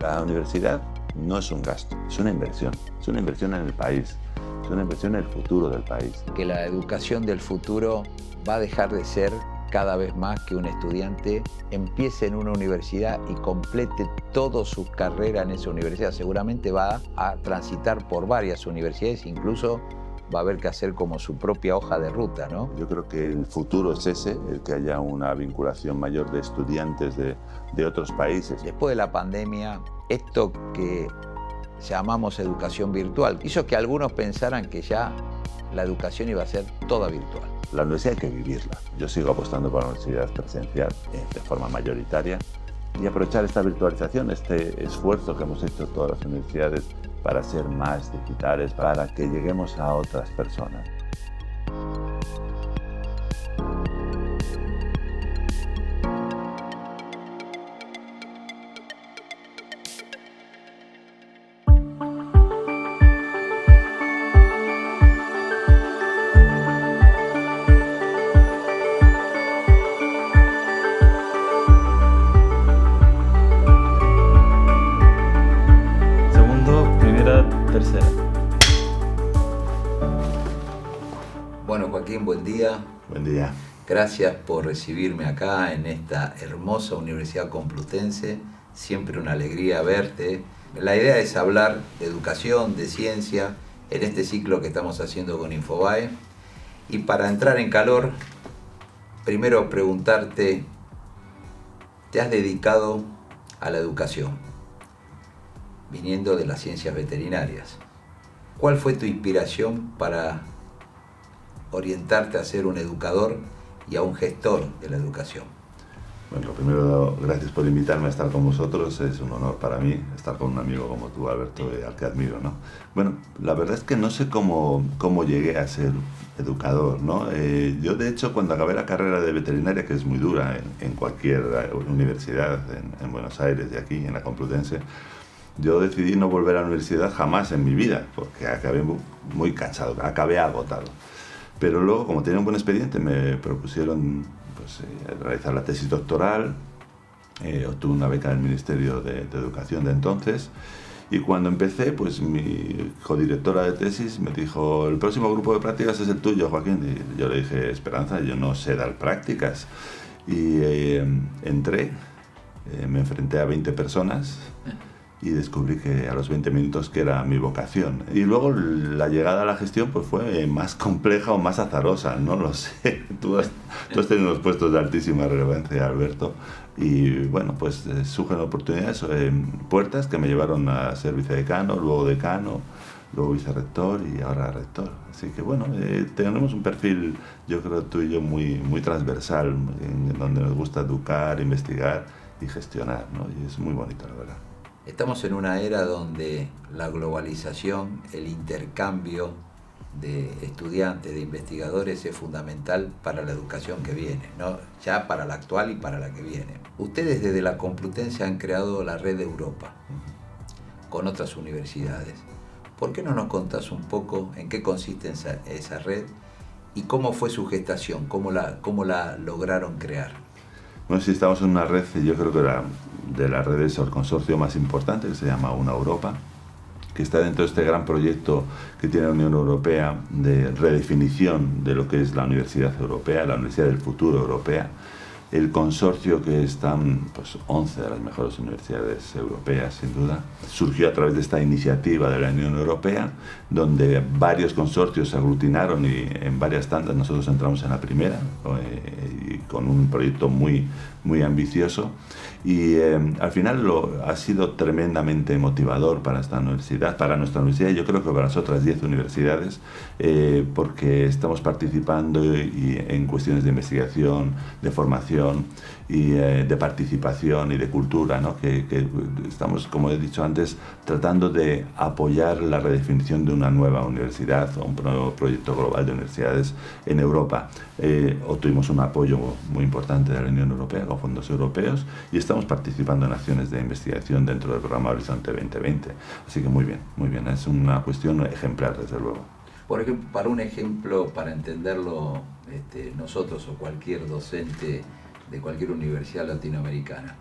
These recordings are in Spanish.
La universidad no es un gasto, es una inversión. Es una inversión en el país, es una inversión en el futuro del país. Que la educación del futuro va a dejar de ser cada vez más que un estudiante empiece en una universidad y complete toda su carrera en esa universidad. Seguramente va a transitar por varias universidades, incluso va a haber que hacer como su propia hoja de ruta, ¿no? Yo creo que el futuro es ese, el que haya una vinculación mayor de estudiantes de otros países. Después de la pandemia, esto que llamamos educación virtual hizo que algunos pensaran que ya la educación iba a ser toda virtual. La universidad hay que vivirla. Yo sigo apostando por la universidad presencial de forma mayoritaria y aprovechar esta virtualización, este esfuerzo que hemos hecho todas las universidades para ser más digitales, para que lleguemos a otras personas. Tercera. Bueno, Joaquín, buen día. Buen día. Gracias por recibirme acá en esta hermosa Universidad Complutense. Siempre una alegría verte. La idea es hablar de educación, de ciencia, en este ciclo que estamos haciendo con Infobae. Y para entrar en calor, primero preguntarte, ¿te has dedicado a la educación, viniendo de las ciencias veterinarias? ¿Cuál fue tu inspiración para orientarte a ser un educador y a un gestor de la educación? Bueno, primero, gracias por invitarme a estar con vosotros. Es un honor para mí estar con un amigo como tú, Alberto, al que admiro, ¿no? Bueno, la verdad es que no sé cómo llegué a ser educador, ¿no? Yo, de hecho, cuando acabé la carrera de veterinaria, que es muy dura en cualquier universidad en Buenos Aires y aquí, en la Complutense, yo decidí no volver a la universidad jamás en mi vida, porque acabé muy cansado, acabé agotado. Pero luego, como tenía un buen expediente, me propusieron realizar la tesis doctoral, obtuve una beca del Ministerio de Educación de entonces, y cuando empecé, pues mi codirectora de tesis me dijo: el próximo grupo de prácticas es el tuyo, Joaquín. Y yo le dije: Esperanza, yo no sé dar prácticas. Y entré, me enfrenté a 20 personas, y descubrí que a los 20 minutos que era mi vocación. Y luego la llegada a la gestión pues fue más compleja o más azarosa, no lo sé. Tú has tenido unos puestos de altísima relevancia, Alberto, y bueno, pues surgen oportunidades, puertas que me llevaron a ser vicedecano, luego decano, luego vicerrector y ahora rector. Así que bueno, tenemos un perfil, yo creo, tú y yo, muy transversal, en donde nos gusta educar, investigar y gestionar, ¿no? Y es muy bonito, la verdad. Estamos en una era donde la globalización, el intercambio de estudiantes, de investigadores es fundamental para la educación que viene, ¿no? Ya para la actual y para la que viene. Ustedes desde la Complutense han creado la Red Europa con otras universidades. ¿Por qué no nos contás un poco en qué consiste esa red y cómo fue su gestación, cómo la lograron crear? Bueno, sí, estamos en una red, yo creo que de las redes, el consorcio más importante, que se llama Una Europa, que está dentro de este gran proyecto que tiene la Unión Europea de redefinición de lo que es la Universidad Europea, la Universidad del Futuro Europea. El consorcio, que están 11 de las mejores universidades europeas, sin duda, surgió a través de esta iniciativa de la Unión Europea, donde varios consorcios se aglutinaron y en varias tandas nosotros entramos en la primera, y con un proyecto muy ambicioso. Y al final ha sido tremendamente motivador para esta universidad, para nuestra universidad, y yo creo que para las otras 10 universidades, porque estamos participando en cuestiones de investigación, de formación y de participación y de cultura, ¿no? Que estamos, como he dicho antes, tratando de apoyar la redefinición de una nueva universidad o un nuevo proyecto global de universidades en Europa. Obtuvimos un apoyo muy importante de la Unión Europea con fondos europeos y estamos participando en acciones de investigación dentro del programa Horizonte 2020. Así que muy bien, es una cuestión ejemplar, desde luego. Por ejemplo, para entenderlo nosotros o cualquier docente de cualquier universidad latinoamericana,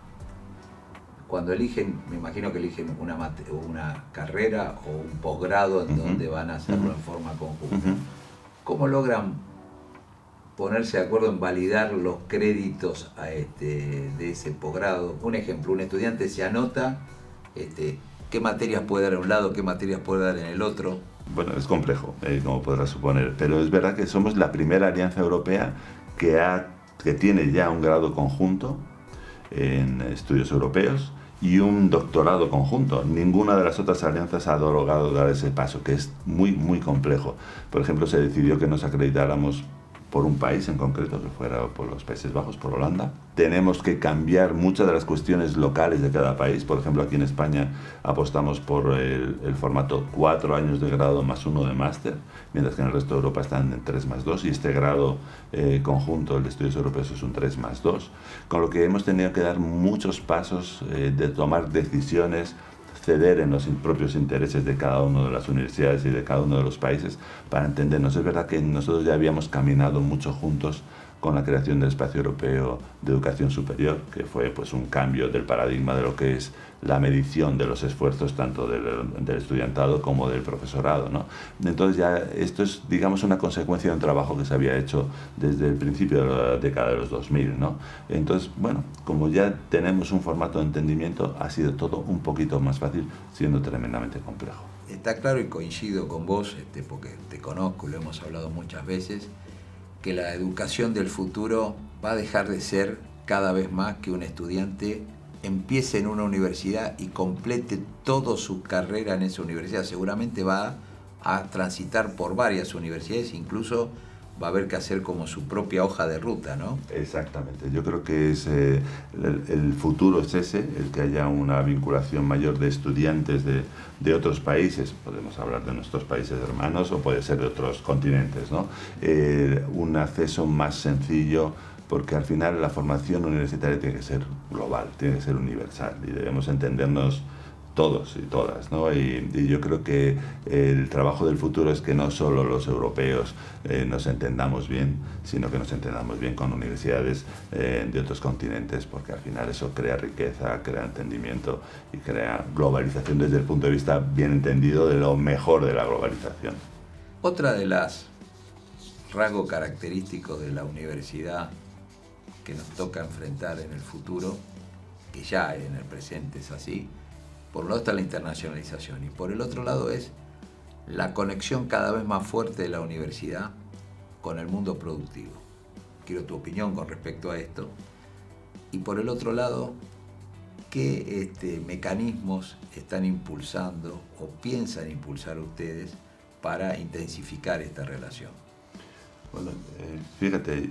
cuando eligen, me imagino que eligen una carrera o un posgrado en donde van a hacerlo en forma conjunta. ¿Cómo logran ponerse de acuerdo en validar los créditos de ese posgrado? Un ejemplo, un estudiante se anota, ¿qué materias puede dar en un lado, qué materias puede dar en el otro? Bueno, es complejo, como podrás suponer, pero es verdad que somos la primera alianza europea que tiene ya un grado conjunto en estudios europeos y un doctorado conjunto. Ninguna de las otras alianzas ha logrado dar ese paso, que es muy, muy complejo. Por ejemplo, se decidió que nos acreditáramos por un país en concreto, que fuera por los Países Bajos, por Holanda. Tenemos que cambiar muchas de las cuestiones locales de cada país. Por ejemplo, aquí en España apostamos por el formato 4 años de grado más 1 de máster, mientras que en el resto de Europa están en 3 más 2, y este grado conjunto, el de estudios europeos, es un 3 más 2, con lo que hemos tenido que dar muchos pasos de tomar decisiones, ceder en los propios intereses de cada una de las universidades y de cada uno de los países para entendernos. Es verdad que nosotros ya habíamos caminado mucho juntos con la creación del Espacio Europeo de Educación Superior, que fue pues un cambio del paradigma de lo que es la medición de los esfuerzos tanto del estudiantado como del profesorado, ¿no? Entonces ya esto es, digamos, una consecuencia de un trabajo que se había hecho desde el principio de la década de los 2000, ¿no? Entonces, bueno, como ya tenemos un formato de entendimiento, ha sido todo un poquito más fácil, siendo tremendamente complejo. Está claro, y coincido con vos, porque te conozco, lo hemos hablado muchas veces, que la educación del futuro va a dejar de ser cada vez más que un estudiante empiece en una universidad y complete toda su carrera en esa universidad. Seguramente va a transitar por varias universidades, incluso va a haber que hacer como su propia hoja de ruta, ¿no? Exactamente, yo creo que es, el futuro es ese, el que haya una vinculación mayor de estudiantes de otros países, podemos hablar de nuestros países hermanos o puede ser de otros continentes, ¿no? Un acceso más sencillo, porque al final la formación universitaria tiene que ser global, tiene que ser universal y debemos entendernos todos y todas, ¿no? Y yo creo que el trabajo del futuro es que no solo los europeos nos entendamos bien, sino que nos entendamos bien con universidades de otros continentes, porque al final eso crea riqueza, crea entendimiento y crea globalización desde el punto de vista bien entendido de lo mejor de la globalización. Otra de las rasgos característicos de la universidad que nos toca enfrentar en el futuro, que ya en el presente es así, por un lado está la internacionalización y por el otro lado es la conexión cada vez más fuerte de la universidad con el mundo productivo. Quiero tu opinión con respecto a esto. Y por el otro lado, ¿qué mecanismos están impulsando o piensan impulsar ustedes para intensificar esta relación? Bueno, fíjate,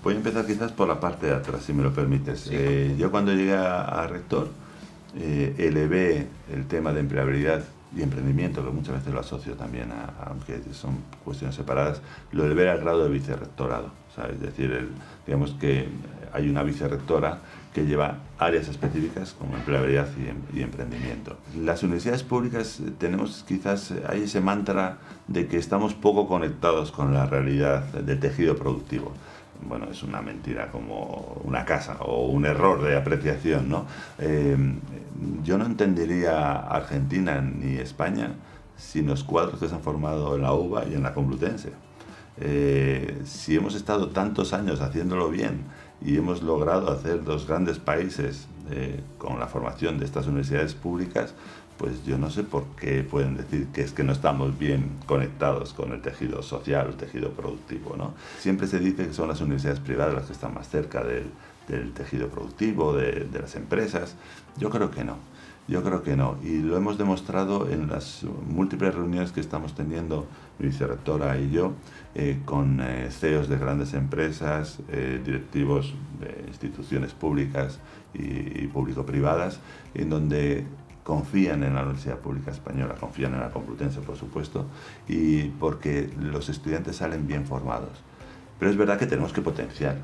voy a empezar quizás por la parte de atrás, si me lo permites. Sí. Yo cuando llegué a rector, elevé el tema de empleabilidad y emprendimiento, que muchas veces lo asocio también aunque son cuestiones separadas, lo elevé al grado de vicerrectorado, ¿sabes? Es decir, digamos que hay una vicerrectora que lleva áreas específicas como empleabilidad y emprendimiento. Las universidades públicas tenemos quizás, hay ese mantra de que estamos poco conectados con la realidad del tejido productivo. Bueno, es una mentira, como una casa o un error de apreciación, ¿no? Yo no entendería Argentina ni España sin los cuadros que se han formado en la UBA y en la Complutense. Si hemos estado tantos años haciéndolo bien y hemos logrado hacer dos grandes países con la formación de estas universidades públicas, pues yo no sé por qué pueden decir que es que no estamos bien conectados con el tejido social, el tejido productivo, ¿no? Siempre se dice que son las universidades privadas las que están más cerca del tejido productivo, de las empresas. Yo creo que no. Yo creo que no, y lo hemos demostrado en las múltiples reuniones que estamos teniendo, mi vicerrectora y yo, con CEOs de grandes empresas, directivos de instituciones públicas y público-privadas, en donde confían en la Universidad Pública Española, confían en la Complutense, por supuesto, y porque los estudiantes salen bien formados. Pero es verdad que tenemos que potenciar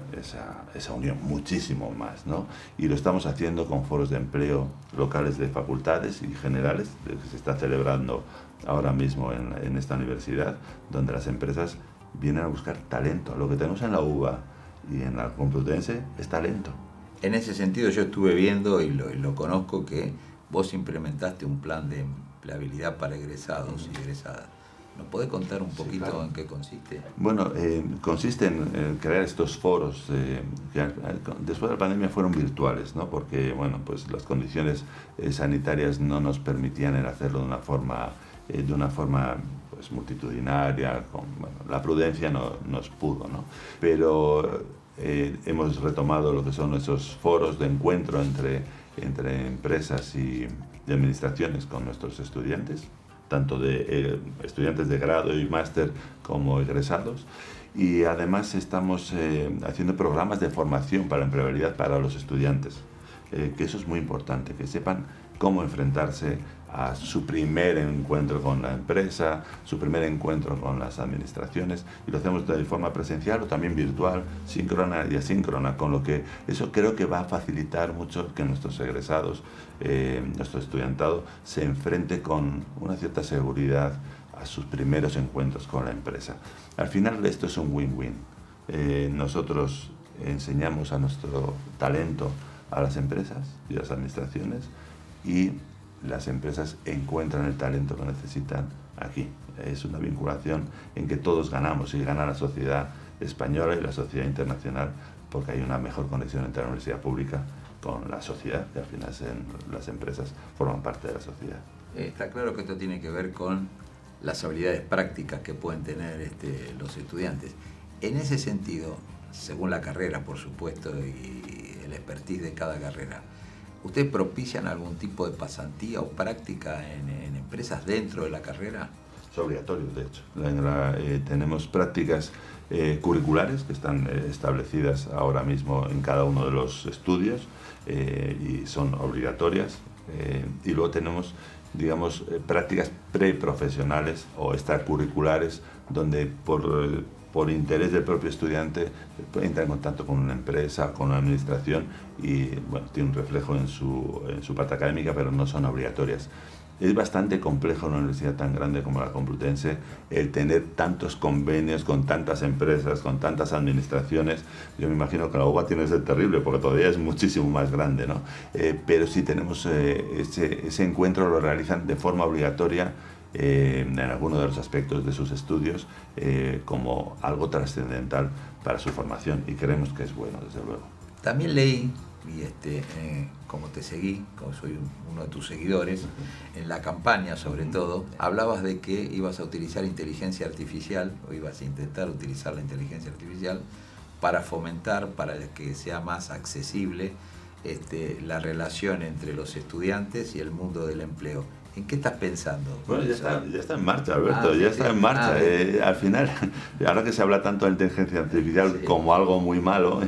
esa unión muchísimo más, ¿no? Y lo estamos haciendo con foros de empleo locales de facultades y generales, que se está celebrando ahora mismo en esta universidad, donde las empresas vienen a buscar talento. Lo que tenemos en la UBA y en la Complutense es talento. En ese sentido yo estuve viendo y lo conozco que vos implementaste un plan de empleabilidad para egresados y egresadas. ¿Nos podés contar un poquito claro. en qué consiste? Bueno, consiste en crear estos foros que después de la pandemia fueron virtuales, ¿no? Porque bueno, pues las condiciones sanitarias no nos permitían el hacerlo de una forma pues, multitudinaria, bueno, la prudencia no nos pudo, ¿no? Pero hemos retomado lo que son esos foros de encuentro entre empresas y administraciones con nuestros estudiantes, tanto de estudiantes de grado y máster como egresados. Y además estamos haciendo programas de formación para la empleabilidad para los estudiantes, que eso es muy importante, que sepan cómo enfrentarse a su primer encuentro con la empresa, su primer encuentro con las administraciones, y lo hacemos de forma presencial o también virtual, síncrona y asíncrona, con lo que eso creo que va a facilitar mucho que nuestros egresados, nuestro estudiantado, se enfrente con una cierta seguridad a sus primeros encuentros con la empresa. Al final esto es un win-win. Nosotros enseñamos a nuestro talento a las empresas y a las administraciones, y las empresas encuentran el talento que necesitan aquí. Es una vinculación en que todos ganamos, y gana la sociedad española y la sociedad internacional, porque hay una mejor conexión entre la universidad pública con la sociedad, que al final las empresas forman parte de la sociedad. Está claro que esto tiene que ver con las habilidades prácticas que pueden tener los estudiantes. En ese sentido, según la carrera, por supuesto, y el expertise de cada carrera, ¿ustedes propician algún tipo de pasantía o práctica en empresas dentro de la carrera? Es obligatorio, de hecho. Tenemos prácticas curriculares que están establecidas ahora mismo en cada uno de los estudios y son obligatorias. Y luego tenemos, digamos, prácticas preprofesionales o extracurriculares, donde por interés del propio estudiante puede entrar en contacto con una empresa, con una administración, y bueno, tiene un reflejo en su parte académica, pero no son obligatorias. Es bastante complejo en una universidad tan grande como la Complutense el tener tantos convenios con tantas empresas, con tantas administraciones. Yo me imagino que la UBA tiene que ser terrible, porque todavía es muchísimo más grande, ¿no? Pero sí tenemos ese encuentro, lo realizan de forma obligatoria en alguno de los aspectos de sus estudios, como algo trascendental para su formación, y creemos que es bueno, desde luego. También leí, y como te seguí, como soy uno de tus seguidores, en la campaña sobre todo, hablabas de que ibas a utilizar inteligencia artificial, o ibas a intentar utilizar la inteligencia artificial para fomentar, para que sea más accesible la relación entre los estudiantes y el mundo del empleo. ¿En qué estás pensando? Bueno, ya está en marcha, Alberto, ya está en marcha. Al final, ahora que se habla tanto de inteligencia artificial como algo muy malo,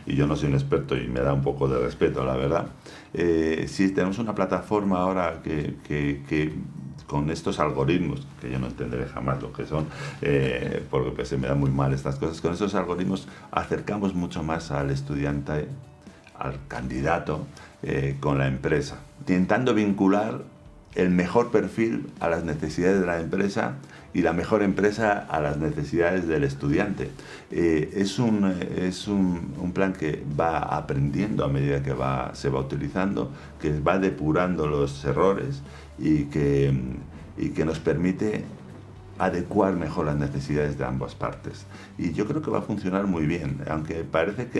y yo no soy un experto y me da un poco de respeto, la verdad, sí, tenemos una plataforma ahora que con estos algoritmos, que yo no entenderé jamás lo que son, porque se me dan muy mal estas cosas, con estos algoritmos acercamos mucho más al estudiante, al candidato, con la empresa, intentando vincular el mejor perfil a las necesidades de la empresa y la mejor empresa a las necesidades del estudiante. Es un plan que va aprendiendo a medida que se va utilizando, que va depurando los errores y que nos permite adecuar mejor las necesidades de ambas partes. Y yo creo que va a funcionar muy bien, aunque parece que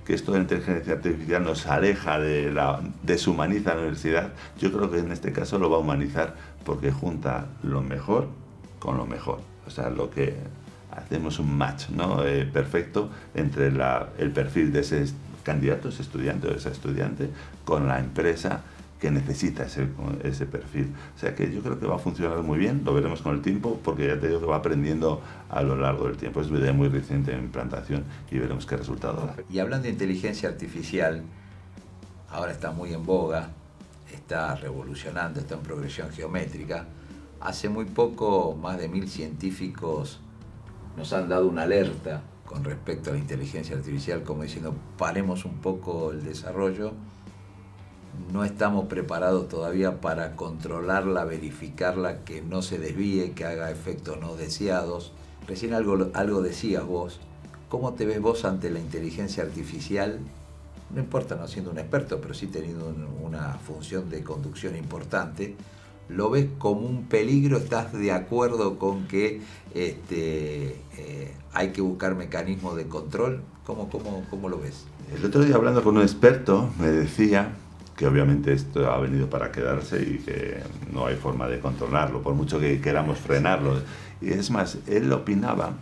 esto de la inteligencia artificial nos aleja deshumaniza la universidad. Yo creo que en este caso lo va a humanizar, porque junta lo mejor con lo mejor. O sea, lo que hacemos un match, ¿no? Perfecto entre el perfil de ese candidato, ese estudiante o esa estudiante, con la empresa que necesita ese perfil. O sea que yo creo que va a funcionar muy bien, lo veremos con el tiempo, porque ya te digo que va aprendiendo a lo largo del tiempo. Es una idea muy reciente en implantación y veremos qué resultado da. Y hablando de inteligencia artificial, ahora está muy en boga, está revolucionando, está en progresión geométrica. Hace muy poco, más de 1000 científicos nos han dado una alerta con respecto a la inteligencia artificial, como diciendo, paremos un poco el desarrollo. No estamos preparados todavía para controlarla, verificarla, que no se desvíe, que haga efectos no deseados. Recién algo decías vos. ¿Cómo te ves vos ante la inteligencia artificial no importa no siendo un experto, pero sí teniendo una función de conducción importante, ¿lo ves como un peligro? ¿Estás de acuerdo con que hay que buscar mecanismos de control? ¿Cómo lo ves? El otro día hablando con un experto me decía que obviamente esto ha venido para quedarse y que no hay forma de controlarlo, por mucho que queramos frenarlo. Y es más, él opinaba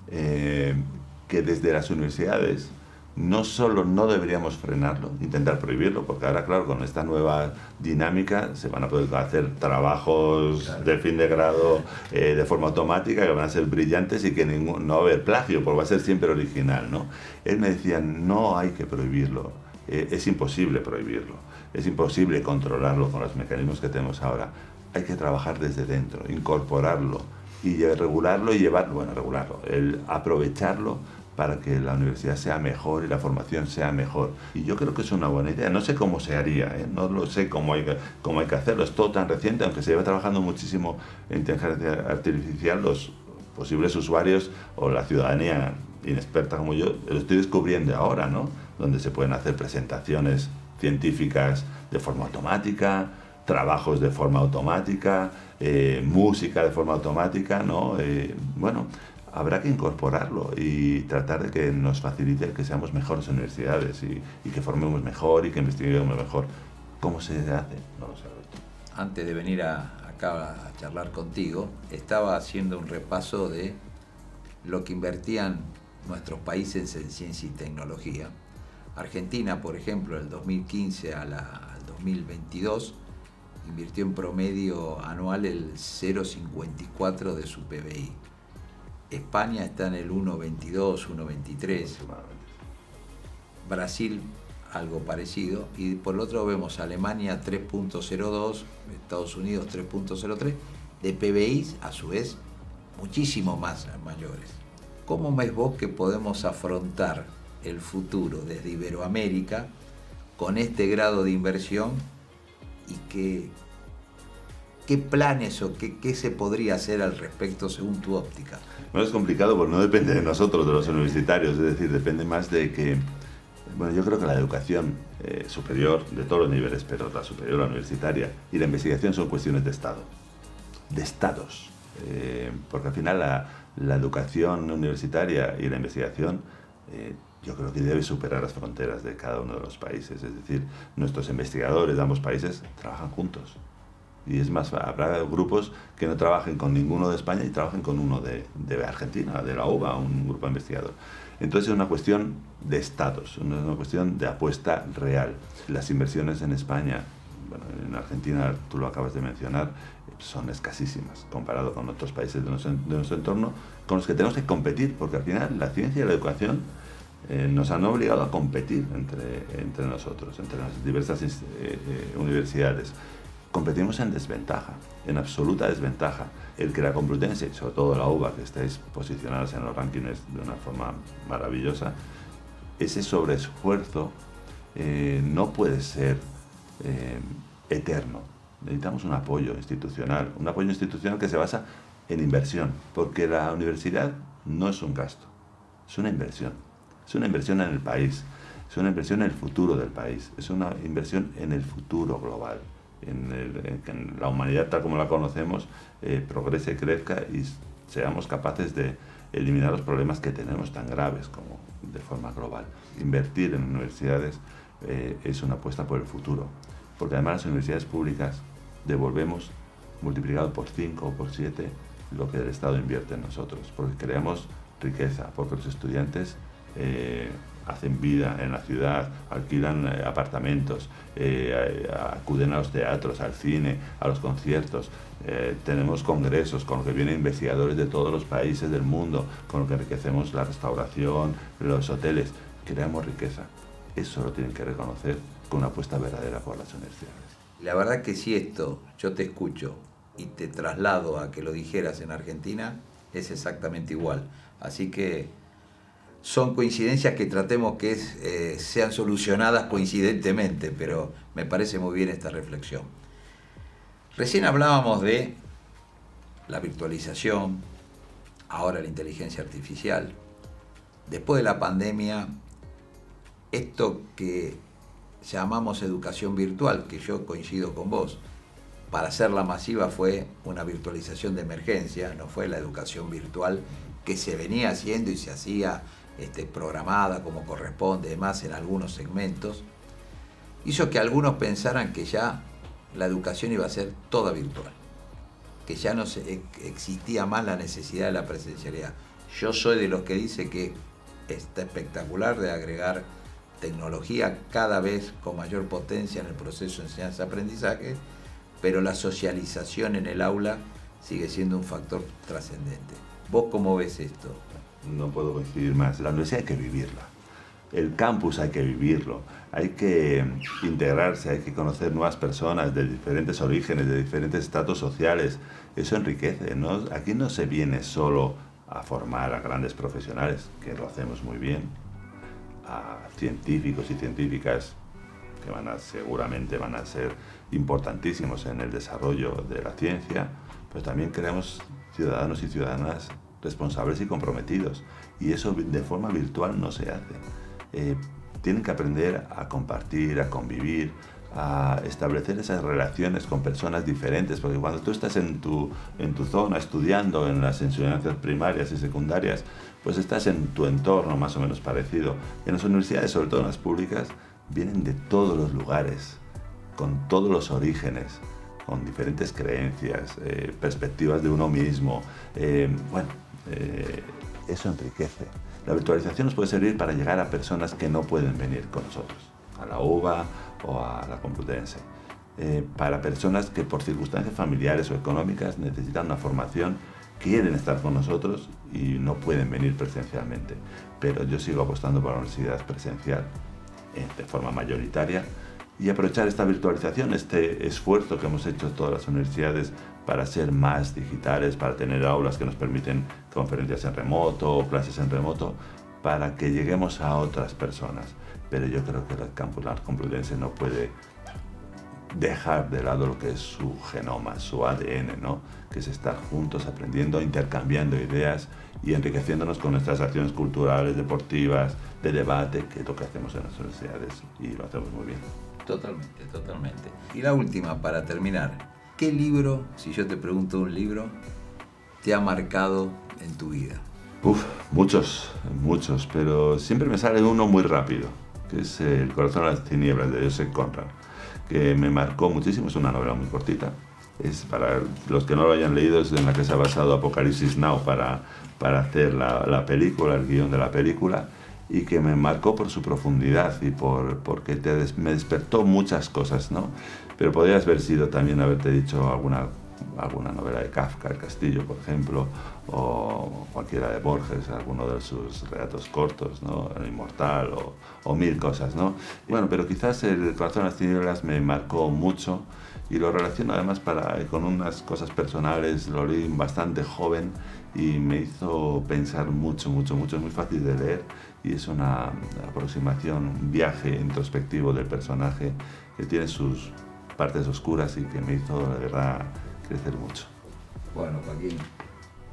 que desde las universidades no solo no deberíamos frenarlo, intentar prohibirlo, porque ahora, claro, con esta nueva dinámica se van a poder hacer trabajos claro, de fin de grado de forma automática que van a ser brillantes y que no va a haber plagio, porque va a ser siempre original, ¿no? Él me decía, no hay que prohibirlo, es imposible prohibirlo, es imposible controlarlo con los mecanismos que tenemos ahora. Hay que trabajar desde dentro, incorporarlo y regularlo y llevarlo, bueno, regularlo, aprovecharlo para que la universidad sea mejor y la formación sea mejor. Y yo creo que es una buena idea. No sé cómo se haría, no lo sé cómo hay que hacerlo. Es todo tan reciente, aunque se lleva trabajando muchísimo en inteligencia artificial, los posibles usuarios o la ciudadanía inexperta como yo, lo estoy descubriendo ahora, ¿no? Donde se pueden hacer presentaciones científicas de forma automática, trabajos de forma automática, música de forma automática, ¿no? Bueno, habrá que incorporarlo y tratar de que nos facilite que seamos mejores universidades y que formemos mejor y que investiguemos mejor. ¿Cómo se hace? No lo sé. Antes de venir acá a charlar contigo, estaba haciendo un repaso de lo que invertían nuestros países en ciencia y tecnología. Argentina, por ejemplo, del 2015 al 2022, invirtió en promedio anual el 0,54 de su PBI. España está en el 1,22, 1,23. Brasil algo parecido. Y por el otro vemos Alemania 3,02, Estados Unidos 3,03. De PBI, a su vez, muchísimo más mayores. ¿Cómo ves vos que podemos afrontar el futuro desde Iberoamérica con este grado de inversión y qué planes o qué se podría hacer al respecto según tu óptica? Bueno, es complicado porque no depende de nosotros, de los universitarios, es decir, depende más de que, bueno, yo creo que la educación superior, de todos los niveles, pero la superior, la universitaria y la investigación son cuestiones de Estado, de Estados, porque al final la educación universitaria y la investigación yo creo que debe superar las fronteras de cada uno de los países, es decir, nuestros investigadores de ambos países trabajan juntos. Y es más, habrá grupos que no trabajen con ninguno de España y trabajen con uno de Argentina, de la UBA, un grupo investigador. Entonces es una cuestión de estados, una cuestión de apuesta real. Las inversiones en España, bueno, en Argentina, tú lo acabas de mencionar, son escasísimas comparado con otros países de nuestro entorno con los que tenemos que competir, porque al final la ciencia y la educación nos han obligado a competir entre nosotros, entre las diversas universidades. Competimos en desventaja, en absoluta desventaja. El que la Complutense, y sobre todo la UBA, que estáis posicionados en los rankings de una forma maravillosa, ese sobreesfuerzo no puede ser eterno. Necesitamos un apoyo institucional que se basa en inversión, porque la universidad no es un gasto, es una inversión. Es una inversión en el país, es una inversión en el futuro del país, es una inversión en el futuro global. En que la humanidad tal como la conocemos progrese, crezca y seamos capaces de eliminar los problemas que tenemos tan graves como de forma global. Invertir en universidades es una apuesta por el futuro, porque además las universidades públicas devolvemos multiplicado por 5 o por 7 lo que el Estado invierte en nosotros, porque creamos riqueza, porque los estudiantes hacen vida en la ciudad, alquilan apartamentos, acuden a los teatros, al cine, a los conciertos, tenemos congresos con los que vienen investigadores de todos los países del mundo, con los que enriquecemos la restauración, los hoteles, creamos riqueza. Eso lo tienen que reconocer con una apuesta verdadera por las universidades. La verdad que si esto yo te escucho y te traslado a que lo dijeras en Argentina, es exactamente igual. Así que son coincidencias que tratemos que sean solucionadas coincidentemente, pero me parece muy bien esta reflexión. Recién hablábamos de la virtualización, ahora la inteligencia artificial. Después de la pandemia esto que llamamos educación virtual, que yo coincido con vos, para hacerla masiva fue una virtualización de emergencia, no fue la educación virtual que se venía haciendo y se hacía programada como corresponde, además en algunos segmentos, hizo que algunos pensaran que ya la educación iba a ser toda virtual, que ya no existía más la necesidad de la presencialidad. Yo soy de los que dice que está espectacular de agregar tecnología cada vez con mayor potencia en el proceso de enseñanza-aprendizaje, pero la socialización en el aula sigue siendo un factor trascendente. ¿Vos cómo ves esto? No puedo coincidir más. La universidad hay que vivirla. El campus hay que vivirlo. Hay que integrarse, hay que conocer nuevas personas de diferentes orígenes, de diferentes estratos sociales. Eso enriquece, ¿no? Aquí no se viene solo a formar a grandes profesionales, que lo hacemos muy bien, a científicos y científicas que seguramente van a ser importantísimos en el desarrollo de la ciencia, pues también queremos ciudadanos y ciudadanas responsables y comprometidos. Y eso de forma virtual no se hace. Tienen que aprender a compartir, a convivir, a establecer esas relaciones con personas diferentes, porque cuando tú estás en tu zona estudiando en las enseñanzas primarias y secundarias, pues estás en tu entorno más o menos parecido. En las universidades, sobre todo en las públicas, vienen de todos los lugares, con todos los orígenes, con diferentes creencias, perspectivas de uno mismo. Eso enriquece. La virtualización nos puede servir para llegar a personas que no pueden venir con nosotros, a la UBA o a la Complutense. Para personas que por circunstancias familiares o económicas necesitan una formación, quieren estar con nosotros y no pueden venir presencialmente. Pero yo sigo apostando por la universidad presencial de forma mayoritaria y aprovechar esta virtualización, este esfuerzo que hemos hecho todas las universidades para ser más digitales, para tener aulas que nos permiten conferencias en remoto o clases en remoto, para que lleguemos a otras personas. Pero yo creo que el campus la Complutense no puede dejar de lado lo que es su genoma, su ADN, ¿no? Que es estar juntos, aprendiendo, intercambiando ideas y enriqueciéndonos con nuestras acciones culturales, deportivas, de debate, que es lo que hacemos en las universidades y lo hacemos muy bien. Totalmente, totalmente. Y la última, para terminar, ¿qué libro, si yo te pregunto un libro, te ha marcado en tu vida? Muchos, pero siempre me sale uno muy rápido, que es El corazón de las tinieblas, de Joseph Conrad, que me marcó muchísimo. Es una novela muy cortita. Es, para los que no lo hayan leído, es en la que se ha basado Apocalipsis Now para hacer la película, el guión de la película, y que me marcó por su profundidad y porque me despertó muchas cosas, ¿no? Pero podrías haber sido también haberte dicho alguna novela de Kafka, El castillo, por ejemplo, o cualquiera de Borges, alguno de sus relatos cortos, ¿no? El inmortal, o mil cosas, ¿no? Bueno, pero quizás El corazón de las tinieblas me marcó mucho y lo relaciono además con unas cosas personales. Lo leí bastante joven y me hizo pensar mucho. Es muy fácil de leer y es una aproximación, un viaje introspectivo del personaje que tiene sus partes oscuras y que me hizo, la verdad, crecer mucho. Bueno, Joaquín,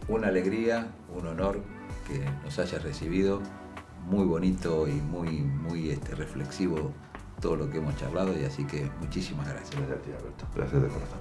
una alegría, un honor que nos hayas recibido. Muy bonito y muy reflexivo todo lo que hemos charlado, y así que muchísimas gracias. Gracias a ti, Alberto. Gracias de corazón.